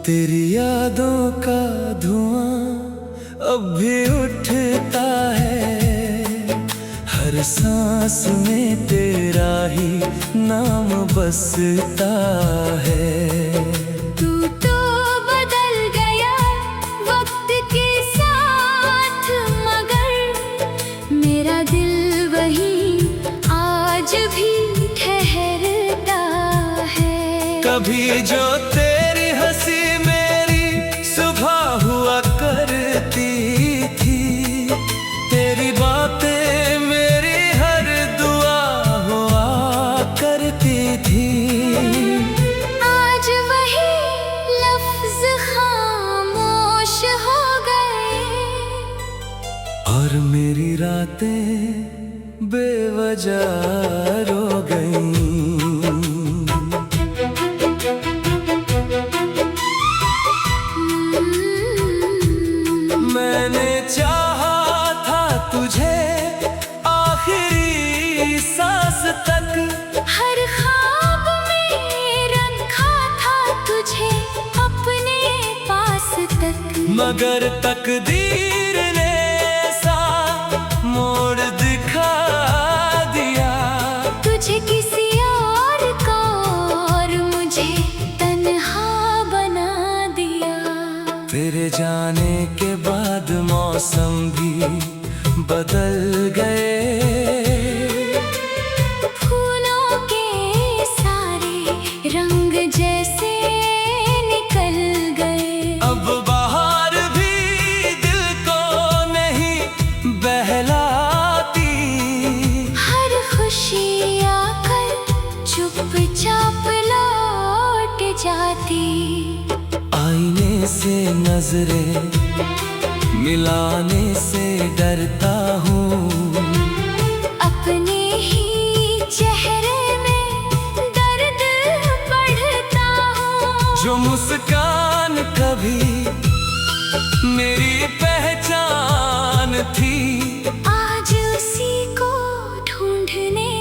तेरी यादों का धुआं अब भी उठता है, हर सांस में तेरा ही नाम बसता है। तू तो बदल गया वक्त के साथ, मगर मेरा दिल वही आज भी ठहरता है। कभी जो तेरी हंसी मेरी सुबह हुआ करती थी, तेरी बातें मेरी हर दुआ हुआ करती थी। आज वही लफ्ज खामोश हो गए और मेरी रातें बेवजह रो गईं। मैंने चाहा था तुझे आखिरी सांस तक, हर ख्वाब में रखा था तुझे अपने पास तक, मगर तकदीर ने ऐसा मोड़ दिखा दिया। तुझे किसी और को और मुझे तन्हा बना दिया। तेरे जाने के बाद मौसम भी बदल गए, फूलों के सारे रंग जैसे निकल गए। अब बाहर भी दिल को नहीं बहलाती, हर खुशी आकर चुपचाप लौट जाती। आईने से नजरें मिलाने से डरता हूँ, अपने ही चेहरे में दर्द बढ़ता हूँ। जो मुस्कान कभी मेरी पहचान थी, आज उसी को ढूंढने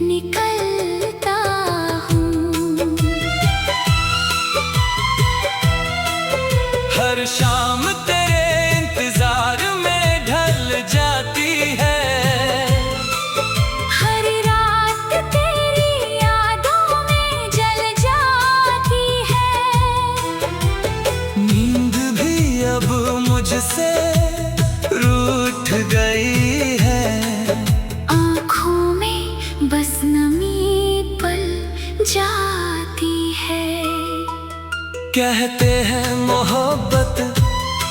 निकलता हूँ। हर शाम तेरे इंतजार में ढल जाती है, हर रात तेरी यादों में जल जाती है। नींद भी अब मुझसे रूठ गई है, आँखों में बस नमी पल जाती है। कहते हैं मोहब्बत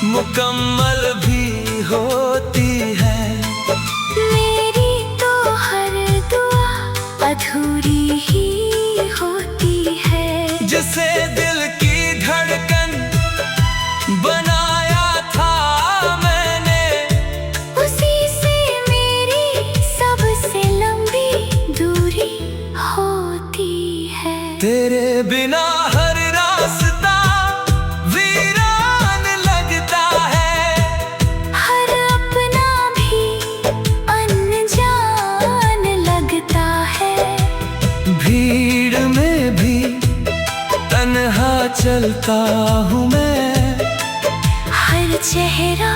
मुकम्मल भी होती है, मेरी तो हर दुआ अधूरी ही होती है। जिसे दिल की धड़कन बनाया था मैंने, उसी से मेरी सबसे लंबी दूरी होती है। तेरे बिना हर रास्ता वीरान लगता है, हर अपना भी अनजान लगता है। भीड़ में भी तन्हा चलता हूँ मैं, हर चेहरा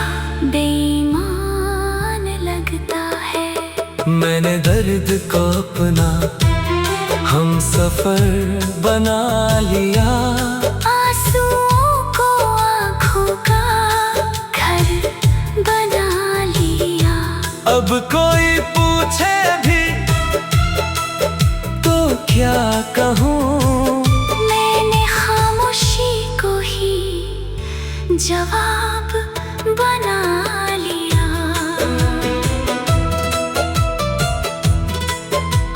बेईमान लगता है। मैंने दर्द को अपना हम सफर बना लिया, आंसुओं को आँखों का घर बना लिया। अब कोई पूछे भी तो क्या कहूँ, मैंने खामोशी को ही जवाब बना लिया।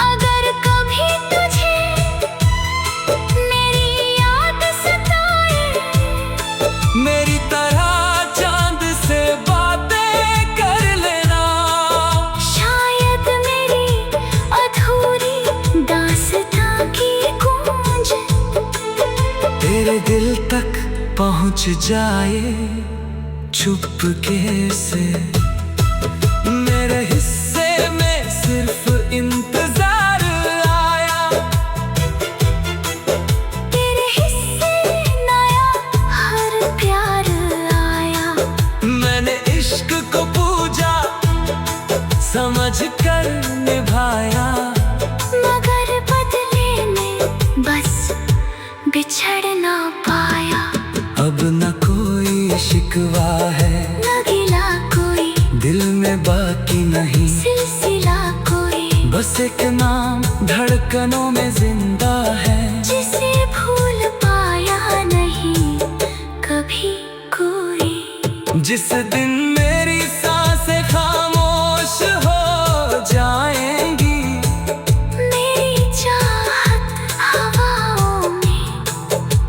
अगर कभी तुझे मेरी याद सताए, मेरी तरह चांद से बातें कर लेना। शायद मेरी दिल तक पहुंच जाए चुपके से। मेरे हिस्से में सिर्फ इंतजार आया, तेरे हिस्से नया हर प्यार आया। मैंने इश्क को पूजा समझ कर निभाया, मगर बदले में बस बिछड़ ना पाया। अब न कोई शिकवा है, न गिला कोई दिल में बाकी नहीं, सिलसिला कोई बस एक नाम धड़कनों में जिंदा है, जिसे भूल पाया नहीं कभी कोई। जिस दिन मेरी सांसें खामोश हो जाएंगी, मेरी चाहत हवाओं में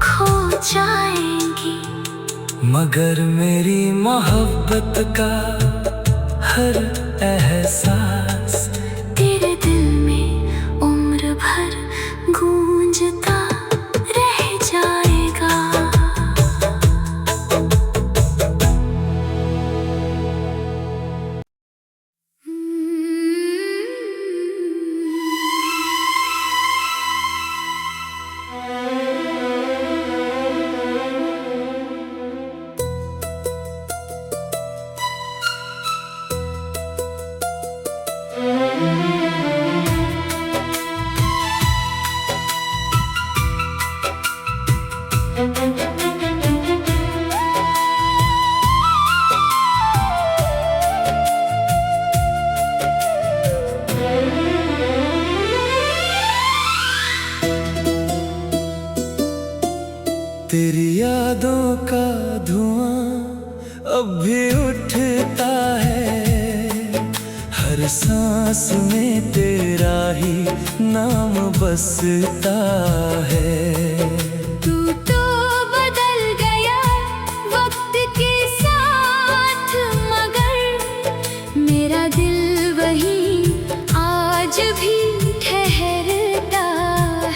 खो जाएंगी, मगर मेरी मोहब्बत का हर एहसास तेरे दिल में उम्र भर गूंजता रह जाएगा। तेरी यादों का धुआं अब भी उठता है, हर सांस में तेरा ही नाम बसता है। तू तो बदल गया वक्त के साथ, मगर मेरा दिल वही आज भी ठहरता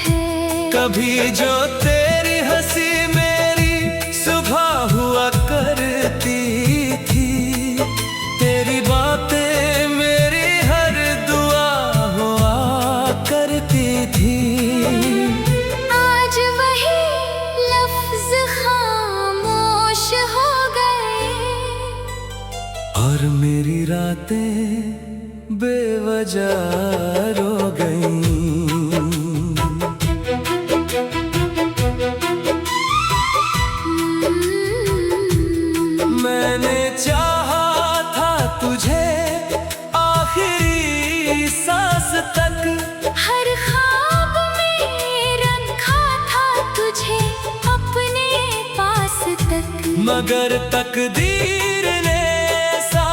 है। कभी जो तेरी हंसी मेरी सुबह हुआ करती थी, तेरी बातें मेरी हर दुआ हुआ करती थी। आज वही लफ्ज खामोश हो गए, और मेरी रातें बेवजह रो गईं। मैंने चाहा था तुझे आखिरी सांस तक, हर ख्वाब में रखा था तुझे अपने पास तक, मगर तकदीर ने सा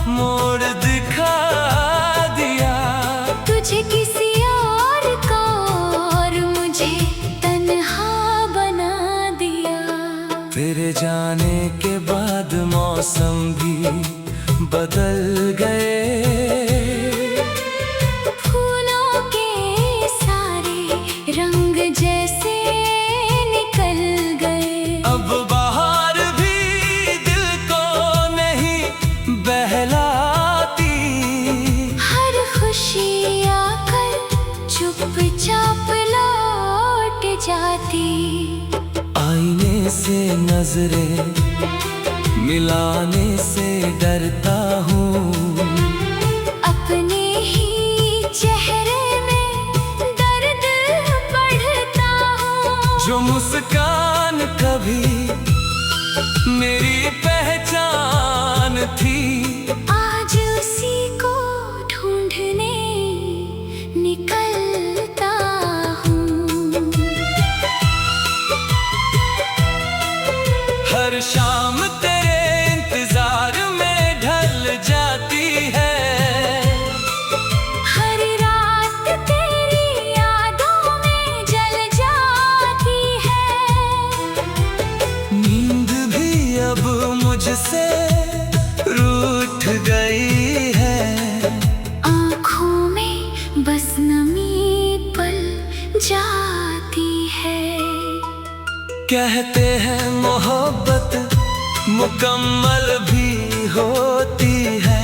मोड़ दिखा दिया। तुझे किसी और को और मुझे तन्हा बना दिया। तेरे जाने के बाद मौसम भी बदल गए, फूलों के सारे रंग जैसे निकल गए। अब बाहर भी दिल को नहीं बहलाती, हर खुशी आकर चुपचाप लौट जाती। आईने से नजरें मिलाने से डरता हूँ, अपने ही चेहरे में दर्द बढ़ता हूँ। जो मुस्कान कभी मेरी पहचान थी, आज उसी को ढूंढने निकलता हूँ। हर शाम तेरे इंतजार में ढल जाती है, हर रात तेरी यादों में जल जाती है। नींद भी अब मुझसे रूठ गई है, आँखों में बस नमी पल जाती है। कहते हैं मोहब्बत मुकम्मल भी होती है,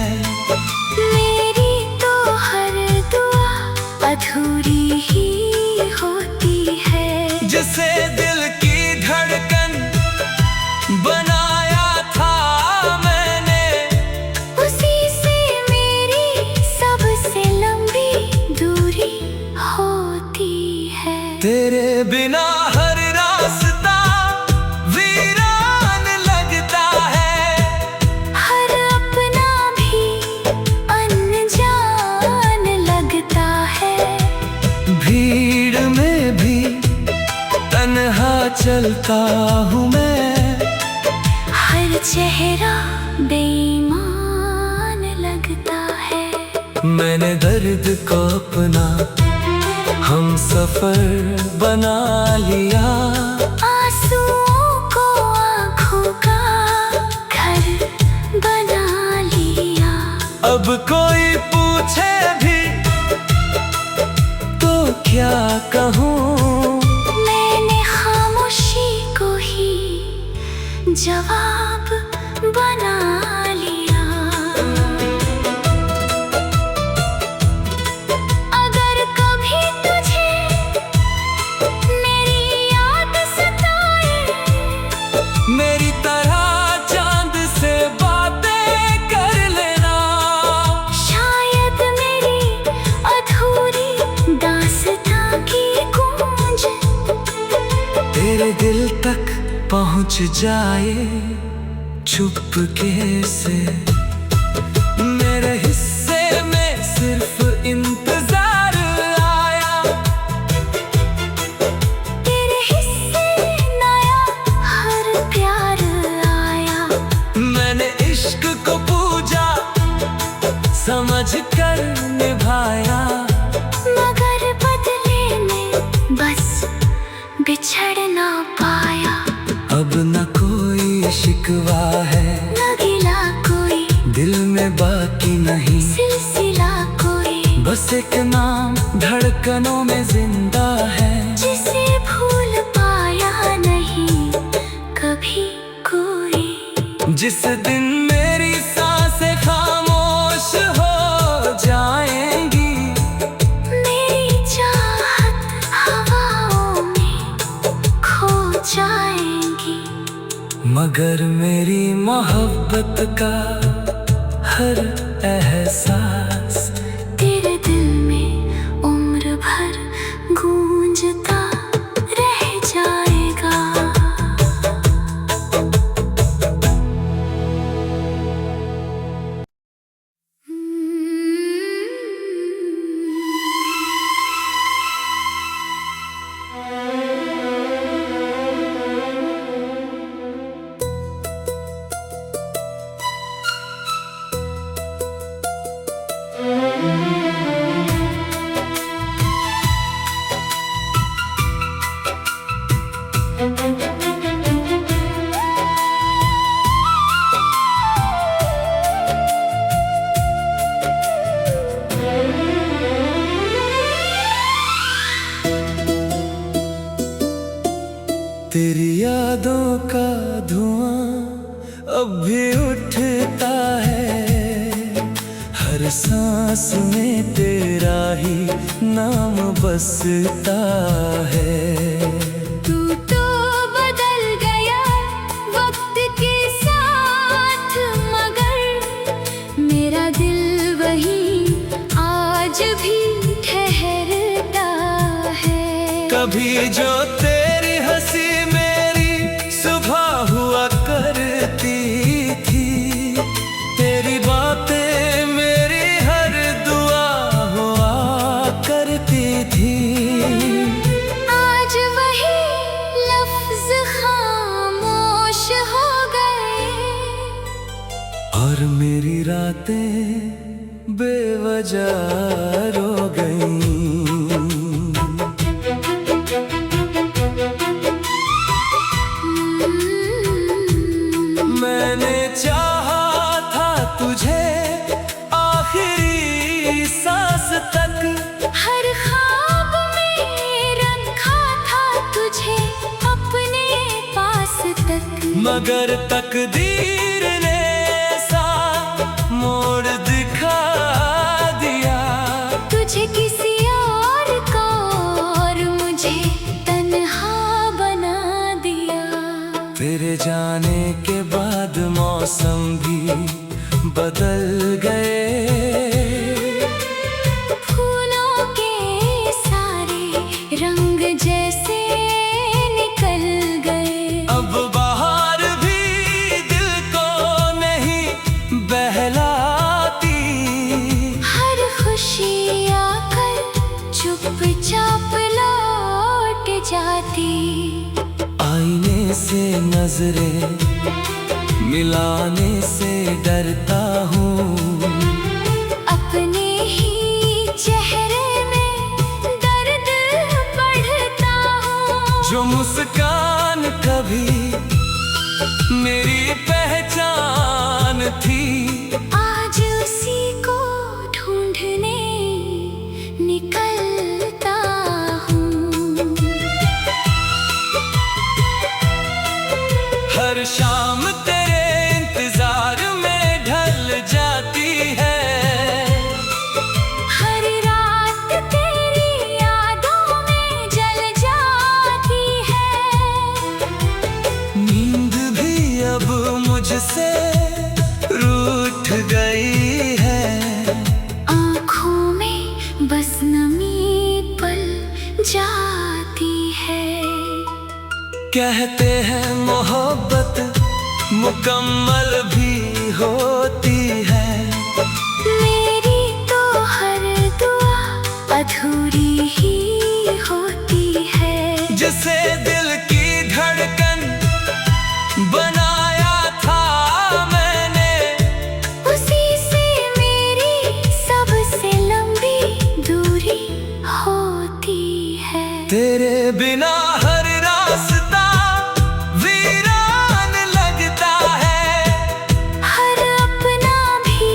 मेरी तो हर दुआ अधूरी ही होती है। जिसे दिल की धड़कन बनाया था मैंने, उसी से मेरी सबसे लंबी दूरी होती है। तेरे बिना हर रास्ता वीरान लगता है, हर अपना भी अनजान लगता है। भीड़ में भी तन्हा चलता हूँ मैं, हर चेहरा बेईमान लगता है। मैंने दर्द को अपना हम सफर बना लिया, आंसुओं को आँखों का घर बना लिया। अब कोई पूछे भी तो क्या कहूँ, मैंने खामोशी को ही जवाब बना लिया। अगर कभी तुझे मेरी याद सताए, मेरी तरह चांद से बातें कर लेना, शायद मेरी अधूरी दास्तां की गूंज तेरे दिल तक पहुंच जाए चुपके से। मेरे हिस्से में सिर्फ इंतजार आया, तेरे हिस्से नया हर प्यार आया। मैंने इश्क को पूजा समझ कर निभाया, मगर बदले में बस बिछड़ ना पाया। अब न कोई शिकवा है, न गिला कोई दिल में बाकी नहीं, सिलसिला कोई बस एक नाम धड़कनों में जिंदा है, जिसे भूल पाया नहीं कभी कोई। जिस दिन मेरी सांसें खामोश हो जाएंगी, मेरी चाहत हवाओं में खो जाएंगी, मगर मेरी मोहब्बत का हर एहसास तेरे दिल में उम्र भर गूंजता रह जाएगा। तेरी यादों का धुआं अब भी उठता है, हर सांस में तेरा ही नाम बसता है। तू तो बदल गया वक्त के साथ, मगर मेरा दिल वही आज भी ठहरता है। कभी जो तेरी हंसी मेरी सुबह हुआ करती थी, तेरी बातें मेरी हर दुआ हुआ करती थी। आज वही लफ्ज खामोश हो गए, और मेरी रातें बेवजह रो गईं। मैंने चाहा था तुझे आखिरी सांस तक, हर ख्वाब में रखा था तुझे अपने मगर तकदीर ने सा मोड़ दिखा दिया। तुझे किसी और को और मुझे तन्हा बना दिया। तेरे जाने के बाद मौसम भी बदल गए। फूलों के सारे रंग जैसे निकल गए। अब बाहर भी दिल को नहीं बहलाती। हर खुशी आकर चुपचाप लौट जाती। आईने से नजरें मिलाने से डरता हूँ। अपने ही चेहरे में दर्द बढ़ता हूँ। जो मुस्कान कभी मेरी पहचान थी, आज उसी को ढूंढने निकलता हूँ। हर शाम तेरे इंतजार में ढल जाती है। हर रात तेरी यादों में जल जाती है। नींद भी अब मुझसे रूठ गई है। आँखों में बस नमी पल जाती है। कहते हैं मोहब्बत मुकम्मल भी होती है। मेरी तो हर दुआ अधूरी ही होती है। जिसे दिल की धड़कन बनाया था मैंने, उसी से मेरी सबसे लंबी दूरी होती है। तेरे बिना हर रास्ता वीरान लगता है। हर अपना भी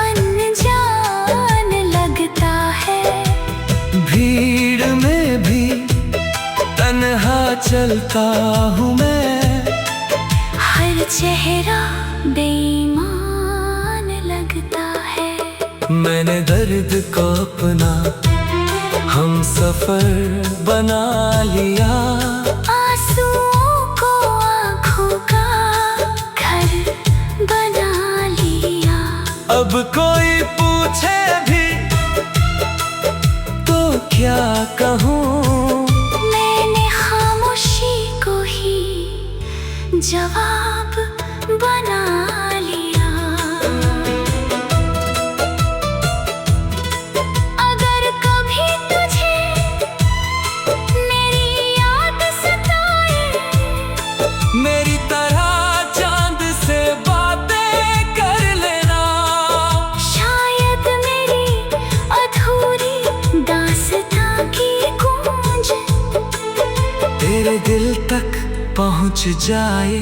अनजान लगता है। भीड़ में भी तन्हा चलता हूँ मैं। हर चेहरा बेईमान लगता है। मैंने दर्द को अपना हम सफर बना लिया। आंसुओं को आँखों का घर बना लिया। अब कोई पूछे भी तो क्या कहूँ, मैंने खामोशी को ही जवाब बना लिया। अगर कभी तुझे मेरी याद सताए, मेरी तरह चांद से बातें कर लेना। शायद मेरी अधूरी दास्तां की गूंज तेरे दिल तक पहुँच जाए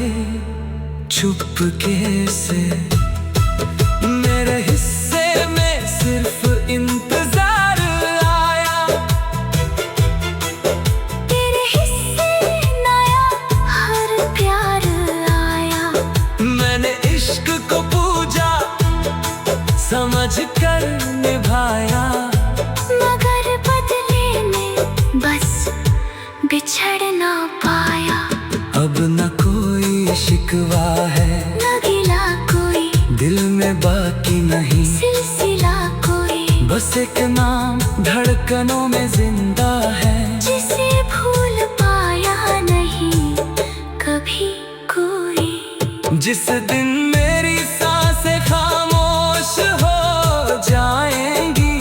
चुपके से। मेरे हिस्से में सिर्फ इंतजार आया। तेरे हिस्से नया हर प्यार आया। मैंने इश्क को पूजा समझ कर निभाया। मगर बदले में बस बिछड़ ना पाया। अब न कोई शिकवा है, न गिला कोई दिल में बाकी नहीं। सिलसिला कोई बस एक नाम धड़कनों में जिंदा है। जिसे भूल पाया नहीं कभी कोई। जिस दिन मेरी सांसें खामोश हो जाएंगी,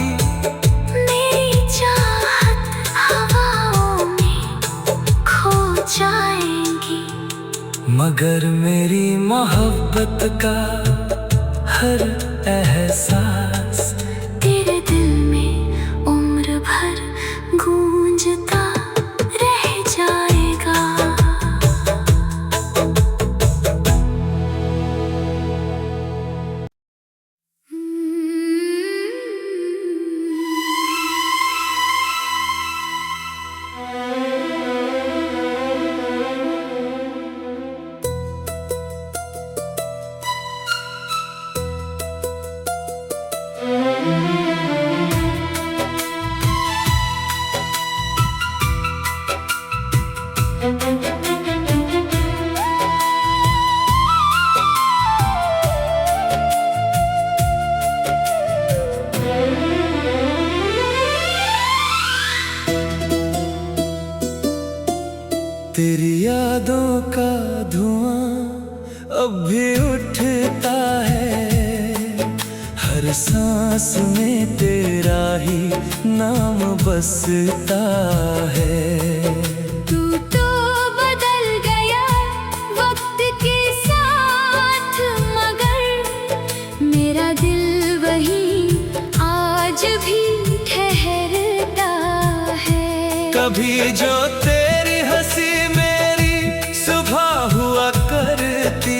मेरी चाहत हवाओं में खो जाएंगी। मगर मेरी मोहब्बत का हर एहसास तेरे दिल में उम्र भर गूंजता रह जाएगा। अब भी उठता है, हर सांस में तेरा ही नाम बसता है। तू तो बदल गया वक्त के साथ, मगर मेरा दिल वही आज भी ठहरता है। कभी जो तेरी हंसी मेरी सुबह हुआ करती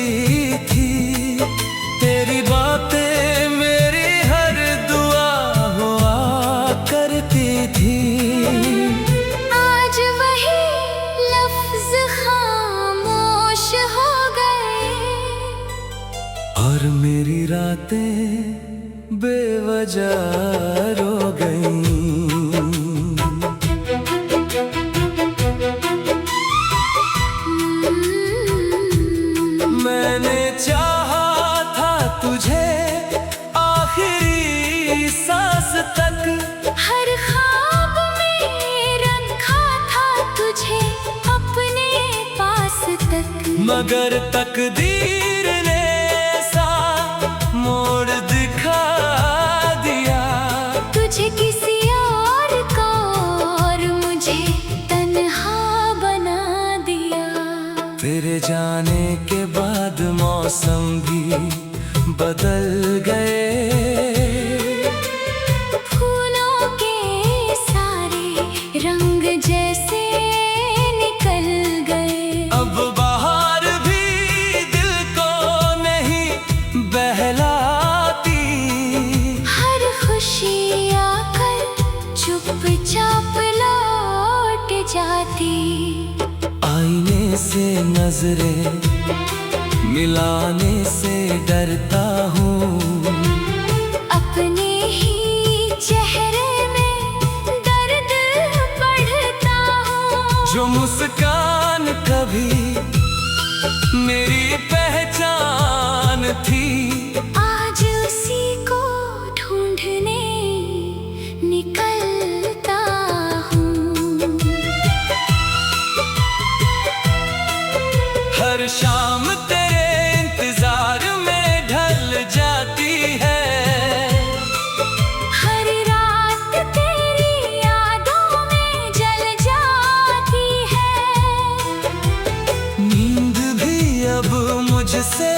थी, तेरी बातें मेरी हर दुआ हुआ करती थी। आज वही लफ्ज खामोश हो गए, और मेरी रातें बेवजह रो गईं। मैंने चाहा था तुझे आखिरी सांस तक, हर ख्वाब में रखा था तुझे अपने पास तक, मगर तकदीर ने सा मोड़ दिखा दिया। तुझे किसी और को और मुझे तन्हा बना दिया। तेरे जाने के बाद मौसम भी बदल गए, फूलों के सारे रंग जैसे निकल गए। अब बाहर भी दिल को नहीं बहलाती, हर खुशी आकर चुपचाप लौट जाती। आईने से नजरें मिलाने से डरता हूँ, अपने ही चेहरे में दर्द बढ़ता हूँ। जो मुस्कान कभी मेरी पहचान थी, आज उसी को ढूंढने निकलता हूँ। हर शाम तेरे इंतजार में ढल जाती है, हर रात तेरी यादों में जल जाती है। नींद भी अब मुझसे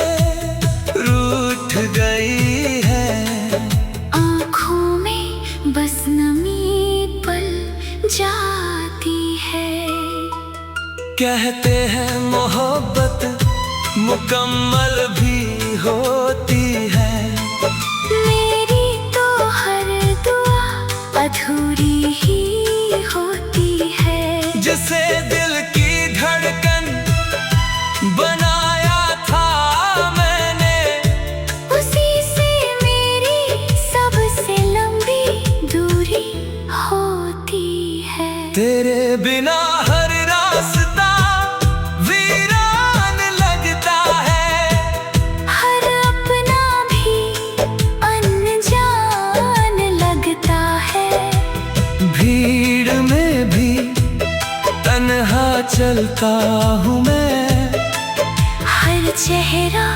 रूठ गई है, आँखों में बस नमी पल जाती है। कहते हैं मोहब्बत मुकम्मल भी होती है, मेरी तो हर दुआ अधूरी ही होती है। जिसे दिल की धड़कन बनाया था मैंने, उसी से मेरी सबसे लंबी दूरी होती है। तेरे बिना हर रास्ता वीरान लगता है, हर अपना भी अनजान लगता है। भीड़ में भी तन्हा चलता हूँ मैं, हर चेहरा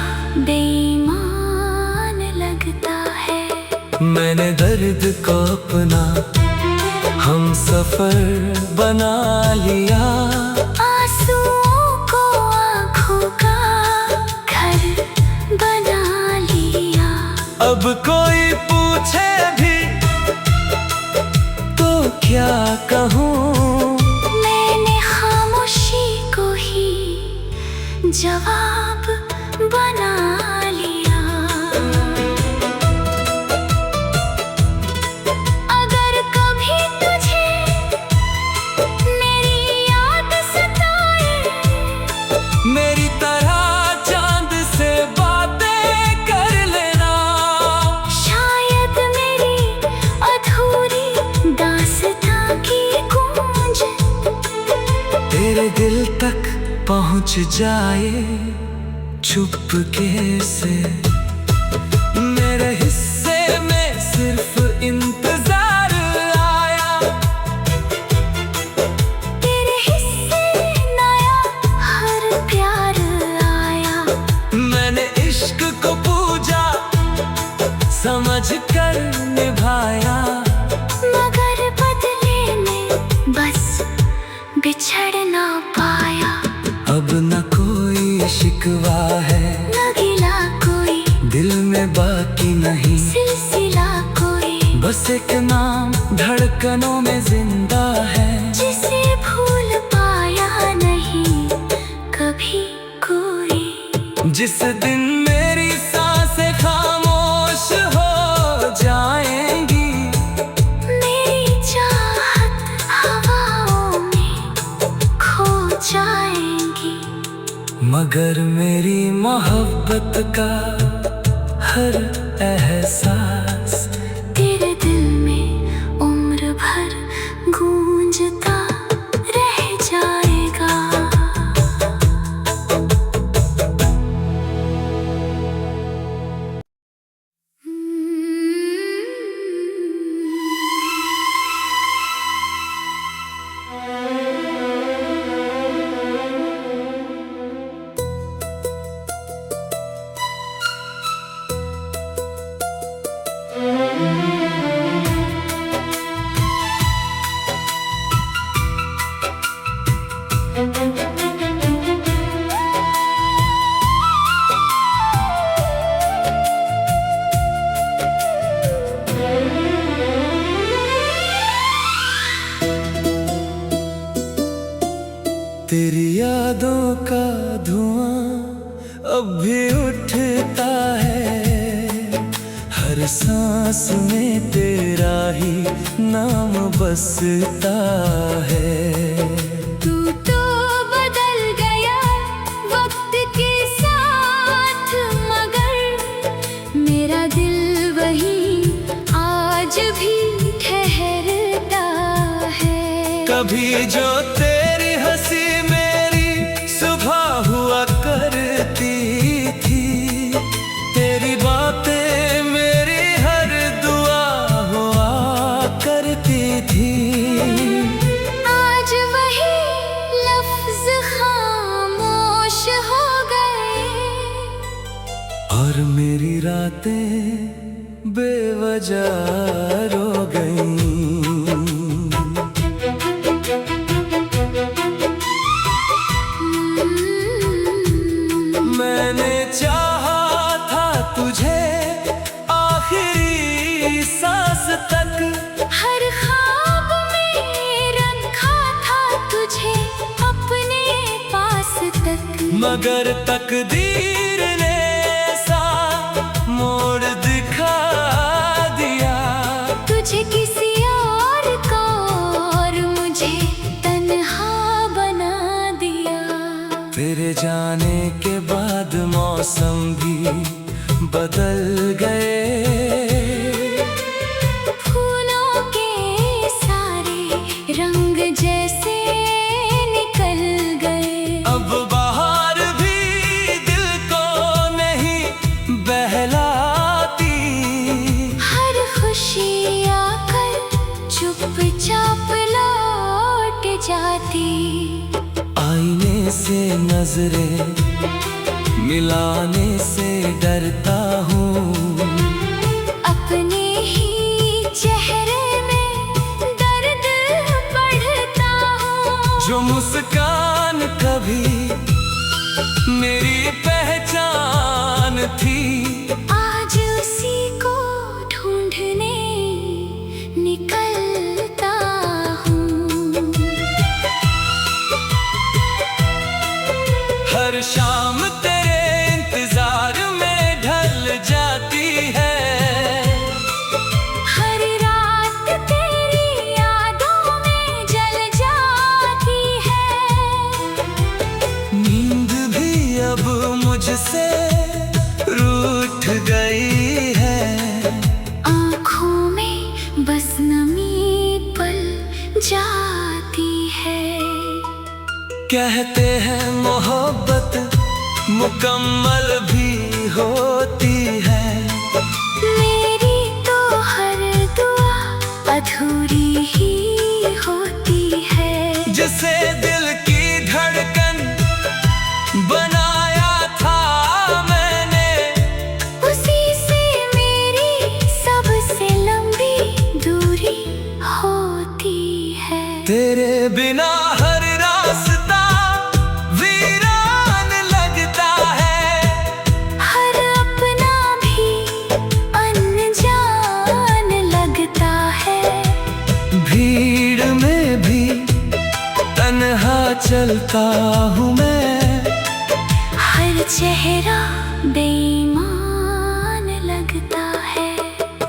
बेईमान लगता है। मैंने दर्द को अपना हम सफर बना लिया, आंसुओं को आँखों का घर बना लिया। अब कोई पूछे भी तो क्या कहूँ, मैंने खामोशी को ही जवाब बना लिया। अगर कभी तुझे मेरी याद सताए, मेरी तरह चांद से बातें कर लेना। शायद मेरी अधूरी दास्तां की गूंज तेरे दिल तक पहुँच जाए चुपके से। मेरे हिस्से में सिर्फ इंतजार आया, तेरे हिस्से नया हर प्यार आया। मैं बस एक नाम धड़कनों में जिंदा है, जिसे भूल पाया नहीं कभी कोई। जिस दिन मेरी सांसें खामोश हो जाएंगी, मेरी चाहत हवाओं में खो जाएंगी, मगर मेरी मोहब्बत का हर एहसास तेरे दिल में उम्र भर गूंजता रह जाएगा। तेरी यादों का धुआं अब भी उठता है, हर सांस में तेरा ही नाम बसता है। तू तो बदल गया वक्त के साथ, मगर मेरा दिल वही आज भी ठहरता है। कभी जो तेरी हंसी मेरी सुबह हुआ करती थी, तेरी बातें मेरी हर दुआ हुआ करती थी। आज वही लफ्ज खामोश हो गए, और मेरी रातें बेवजह रो गईं। मैंने चाहा था तुझे आखिरी सांस तक, हर ख्वाब में रखा था तुझे अपने पास तक, मगर तकदीर ने सा मोड़ दिखा दिया। तुझे किसी और को और मुझे तन्हा बना दिया। तेरे जाने के बाद मौसम भी बदल गए, फूलों के सारे रंग जैसे निकल गए। अब बाहर भी दिल को नहीं बहलाती, हर खुशी आकर चुपचाप लौट जाती। आईने से नजरें मिलाने से डरता हूँ, अपने ही चेहरे में दर्द बढ़ता हूँ। जो मुस्कान कभी मेरी पहचान थी, आज उसी को ढूंढने निकलता हूँ। हर शाम तेरे इंतजार में ढल जाती है, हर रात तेरी यादों में जल जाती है। नींद भी अब मुझसे रूठ गई है, आँखों में बस नमी पल जाती है। कहते हैं मोहब्बत मुकम्मल भी होती है, मेरी तो हर दुआ अधूरी ही होती है। जिसे दिल की धड़कन बनाया था मैंने, उसी से मेरी सबसे लंबी दूरी होती है। तेरे बिना हर रास्ता वीरान लगता है, हर अपना भी अनजान लगता चलता हूँ मैं। हर चेहरा बेईमान लगता है।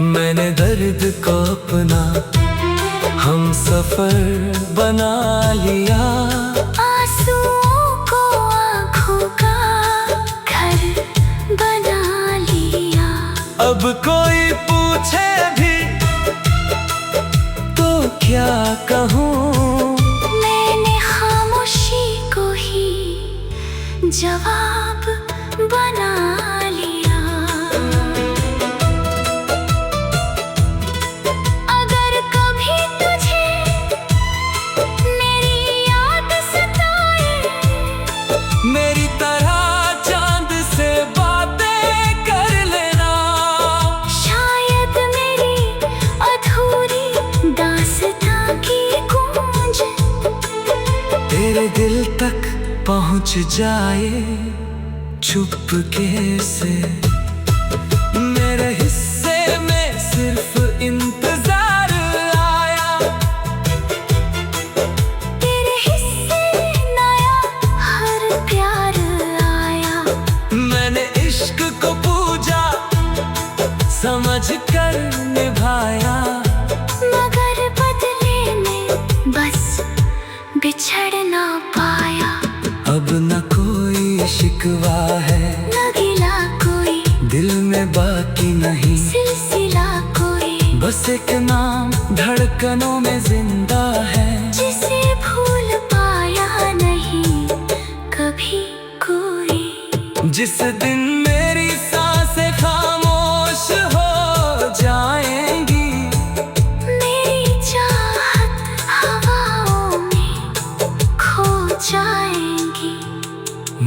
मैंने दर्द को अपना हम सफर बना लिया। आंसुओं को आँखों का घर बना लिया। अब कोई पूछे भी तो क्या कहूँ, मैंने खामोशी को ही जवाब बना लिया। अगर कभी तुझे मेरी याद सताए, मेरी तरह चांद से बातें कर लेना। शायद मेरी अधूरी दास्तां की गूंज तेरे दिल तक पहुंच जाए चुपके से। मेरे हिस्से में सिर्फ इंतजार आया। तेरे हिस्से नया हर प्यार आया। मैंने इश्क को पूजा समझ कर निभाया। मगर बदले में बस बिछड़ ना पाया। अब न कोई शिकवा है, न गिला कोई, दिल में बाकी नहीं। सिलसिला कोई, बस एक नाम धड़कनों में जिंदा है। जिसे भूल पाया नहीं कभी कोई। जिस दिन मेरी सांसें खामोश हो जाएंगी, मेरी चाहत हवाओं में खो जाएंगी।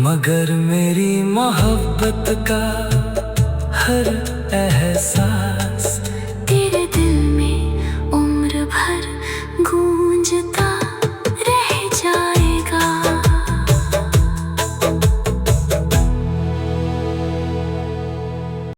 मगर मेरी मोहब्बत का हर एहसास